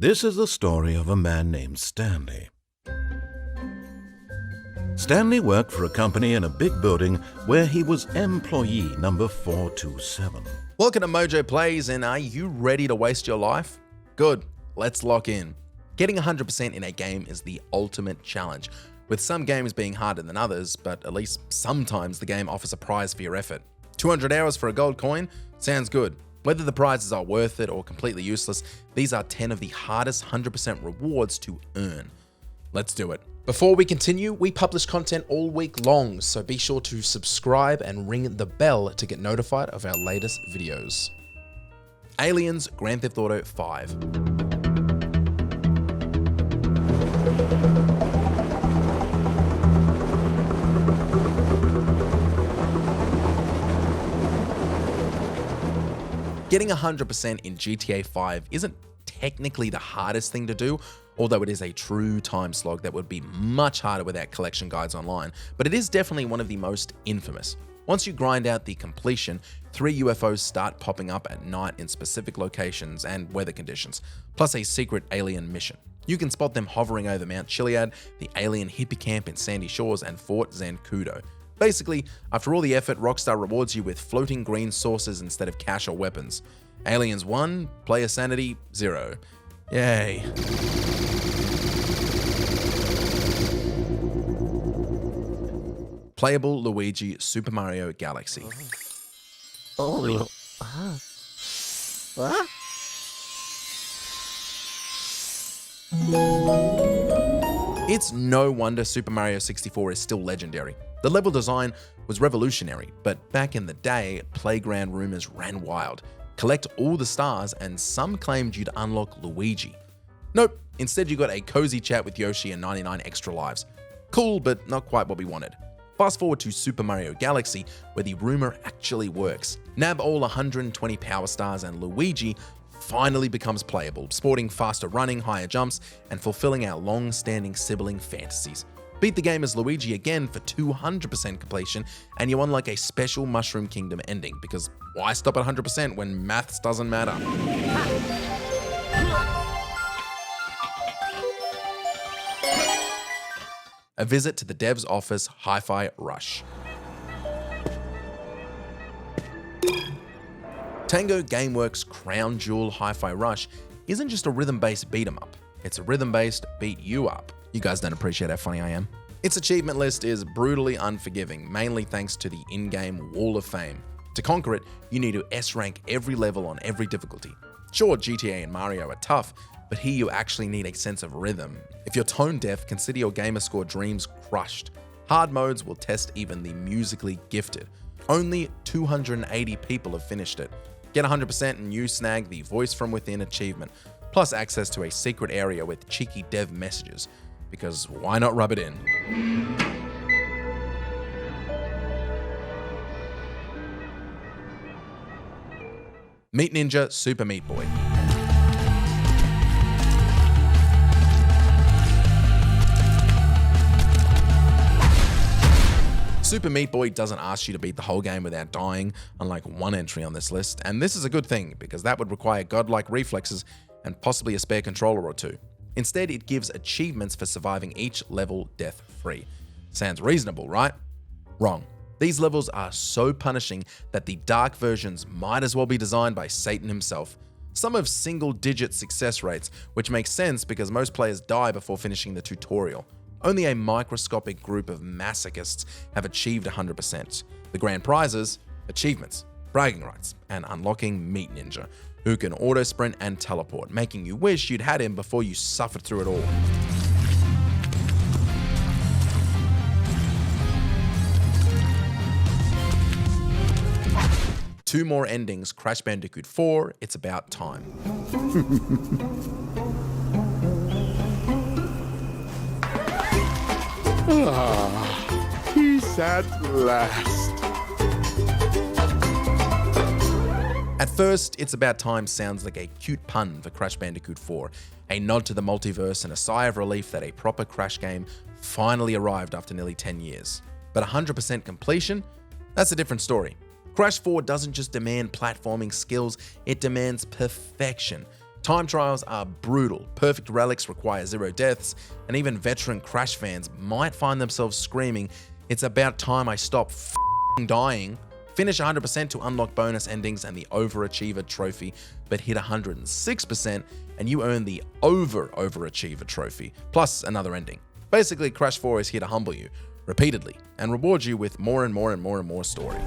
This is the story of a man named Stanley. Stanley worked for a company in a big building where he was employee number 427. Welcome to MojoPlays, and are you ready to waste your life? Good, let's lock in. Getting 100% in a game is the ultimate challenge, with some games being harder than others, but at least sometimes the game offers a prize for your effort. 200 hours for a gold coin? Sounds good. Whether the prizes are worth it or completely useless, these are 10 of the hardest 100% rewards to earn. Let's do it. Before we continue, we publish content all week long, so be sure to subscribe and ring the bell to get notified of our latest videos. Aliens Grand Theft Auto 5. Getting 100% in GTA 5 isn't technically the hardest thing to do, although it is a true time slog that would be much harder without collection guides online, but it is definitely one of the most infamous. Once you grind out the completion, 3 UFOs start popping up at night in specific locations and weather conditions, plus a secret alien mission. You can spot them hovering over Mount Chiliad, the alien hippie camp in Sandy Shores, and Fort Zancudo. Basically, after all the effort, Rockstar rewards you with floating green sources instead of cash or weapons. Aliens 1, player sanity 0. Yay. Playable Luigi Super Mario Galaxy. It's no wonder Super Mario 64 is still legendary. The level design was revolutionary, but back in the day, playground rumors ran wild. Collect all the stars and some claimed you'd unlock Luigi. Nope, instead you got a cozy chat with Yoshi and 99 extra lives. Cool, but not quite what we wanted. Fast forward to Super Mario Galaxy, where the rumor actually works. Nab all 120 power stars and Luigi finally becomes playable, sporting faster running, higher jumps, and fulfilling our long-standing sibling fantasies. Beat the game as Luigi again for 200% completion, and you unlock a special Mushroom Kingdom ending, because why stop at 100% when maths doesn't matter? A visit to the dev's office, HiFiRush. Tango Gameworks' crown jewel HiFiRush isn't just a rhythm-based beat-em-up, it's a rhythm-based beat-you-up. You guys don't appreciate how funny I am. Its achievement list is brutally unforgiving, mainly thanks to the in-game Wall of Fame. To conquer it, you need to S-rank every level on every difficulty. Sure, GTA and Mario are tough, but here you actually need a sense of rhythm. If you're tone deaf, consider your gamerscore dreams crushed. Hard modes will test even the musically gifted. Only 280 people have finished it. Get 100% and you snag the Voice from Within achievement, plus access to a secret area with cheeky dev messages. Because why not rub it in? Meat Ninja SuperMeatBoy. SuperMeatBoy doesn't ask you to beat the whole game without dying, unlike one entry on this list, and this is a good thing because that would require godlike reflexes and possibly a spare controller or two. Instead, it gives achievements for surviving each level death-free. Sounds reasonable, right? Wrong. These levels are so punishing that the dark versions might as well be designed by Satan himself. Some have single-digit success rates, which makes sense because most players die before finishing the tutorial. Only a microscopic group of masochists have achieved 100%. The grand prizes, achievements, bragging rights, and unlocking Meat Ninja, who can auto-sprint and teleport, making you wish you'd had him before you suffered through it all. Two more endings, CrashBandicoot 4, It's About Time. Peace at last. At first, It's About Time sounds like a cute pun for Crash Bandicoot 4, a nod to the multiverse and a sigh of relief that a proper Crash game finally arrived after nearly 10 years. But 100% completion? That's a different story. Crash 4 doesn't just demand platforming skills, it demands perfection. Time trials are brutal, perfect relics require 0 deaths, and even veteran Crash fans might find themselves screaming, "It's about time I stop f***ing dying." Finish 100% to unlock bonus endings and the Overachiever trophy, but hit 106% and you earn the Overachiever trophy, plus another ending. Basically, Crash 4 is here to humble you, repeatedly, and reward you with more and more and more and more story.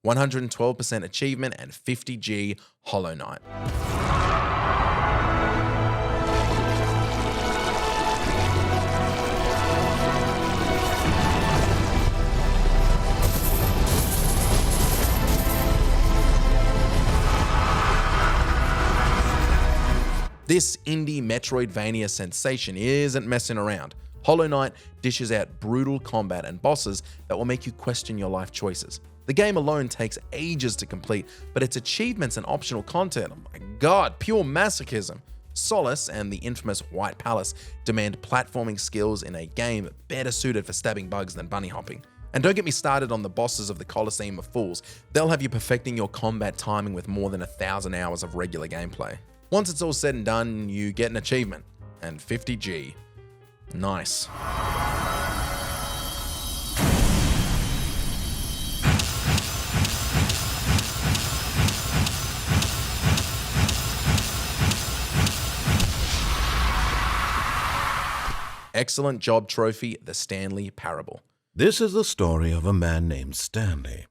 112% achievement and 50G HollowKnight. This indie Metroidvania sensation isn't messing around. HollowKnight dishes out brutal combat and bosses that will make you question your life choices. The game alone takes ages to complete, but its achievements and optional content, oh my god, pure masochism. Solace and the infamous White Palace demand platforming skills in a game better suited for stabbing bugs than bunny hopping. And don't get me started on the bosses of the Colosseum of Fools. They'll have you perfecting your combat timing with more than 1,000 hours of regular gameplay. Once it's all said and done, you get an achievement, and 50G. Nice. Excellent job trophy, the StanleyParable. This is the story of a man named Stanley.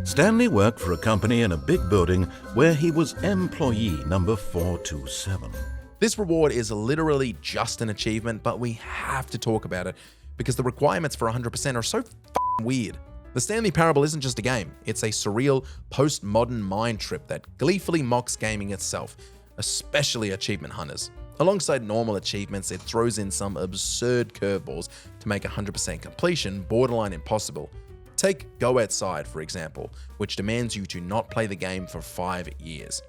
Stanley worked for a company in a big building where he was employee number 427. This reward is literally just an achievement, but we have to talk about it because the requirements for 100% are so f***ing weird. The StanleyParable isn't just a game, it's a surreal, postmodern mind trip that gleefully mocks gaming itself, especially achievement hunters. Alongside normal achievements, it throws in some absurd curveballs to make 100% completion borderline impossible. Take Go Outside, for example, which demands you to not play the game for 5 years.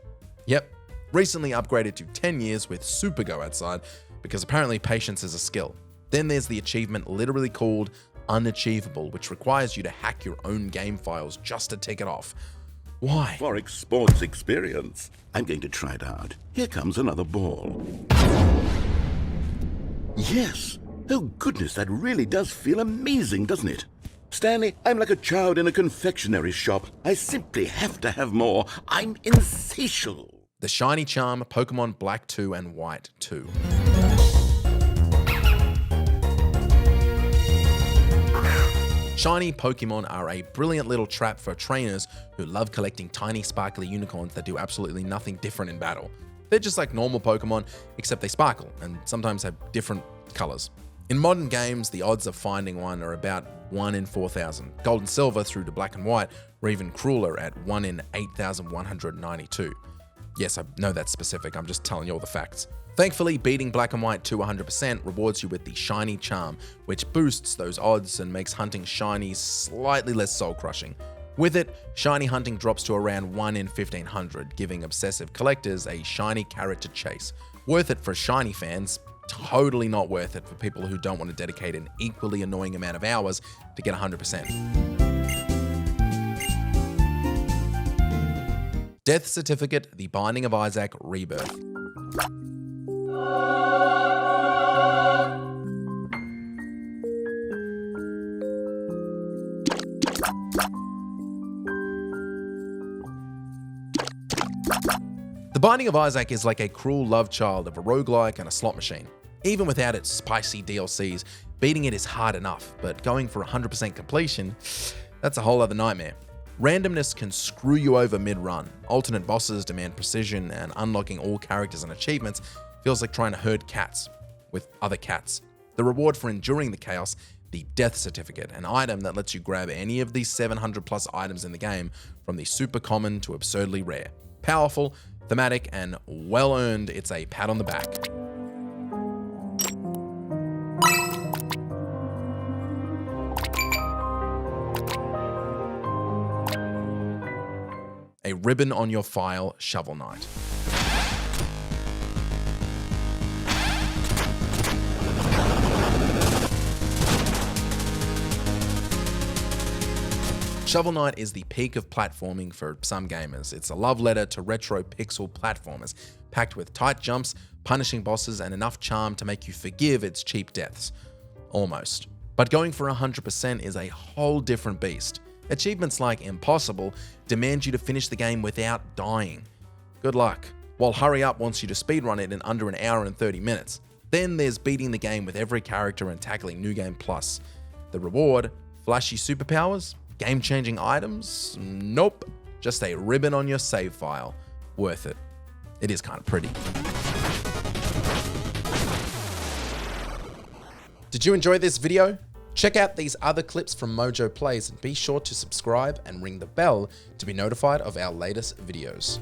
Yep, recently upgraded to 10 years with Super Go Outside because apparently patience is a skill. Then there's the achievement literally called Unachievable, which requires you to hack your own game files just to tick it off. Why? For sports experience. I'm going to try it out. Here comes another ball. Yes. Oh goodness, that really does feel amazing, doesn't it? Stanley, I'm like a child in a confectionery shop. I simply have to have more. I'm insatiable. The Shiny Charm, Pokemon Black 2 and White 2. Shiny Pokemon are a brilliant little trap for trainers who love collecting tiny sparkly unicorns that do absolutely nothing different in battle. They're just like normal Pokemon, except they sparkle and sometimes have different colors. In modern games, the odds of finding one are about 1 in 4,000. Gold and Silver through to Black and White are even crueler at 1 in 8,192. Yes, I know that's specific, I'm just telling you all the facts. Thankfully, beating Black and White to 100% rewards you with the Shiny Charm, which boosts those odds and makes hunting shinies slightly less soul-crushing. With it, shiny hunting drops to around 1 in 1,500, giving obsessive collectors a shiny carrot to chase. Worth it for shiny fans, totally not worth it for people who don't want to dedicate an equally annoying amount of hours to get 100%. Death Certificate, The Binding of Isaac Rebirth. The Binding of Isaac is like a cruel love child of a roguelike and a slot machine. Even without its spicy DLCs, beating it is hard enough, but going for 100% completion, that's a whole other nightmare. Randomness can screw you over mid-run. Alternate bosses demand precision, and unlocking all characters and achievements feels like trying to herd cats with other cats. The reward for enduring the chaos, the Death Certificate, an item that lets you grab any of these 700 plus items in the game, from the super common to absurdly rare. Powerful, thematic, and well earned, it's a pat on the back. A ribbon on your file, Shovel Knight. Shovel Knight is the peak of platforming for some gamers. It's a love letter to retro pixel platformers, packed with tight jumps, punishing bosses, and enough charm to make you forgive its cheap deaths. Almost. But going for 100% is a whole different beast. Achievements like Impossible demand you to finish the game without dying. Good luck. While Hurry Up wants you to speedrun it in under an hour and 30 minutes. Then there's beating the game with every character and tackling New Game Plus. The reward? Flashy superpowers? Game-changing items? Nope. Just a ribbon on your save file. Worth it. It is kind of pretty. Did you enjoy this video? Check out these other clips from MojoPlays and be sure to subscribe and ring the bell to be notified of our latest videos.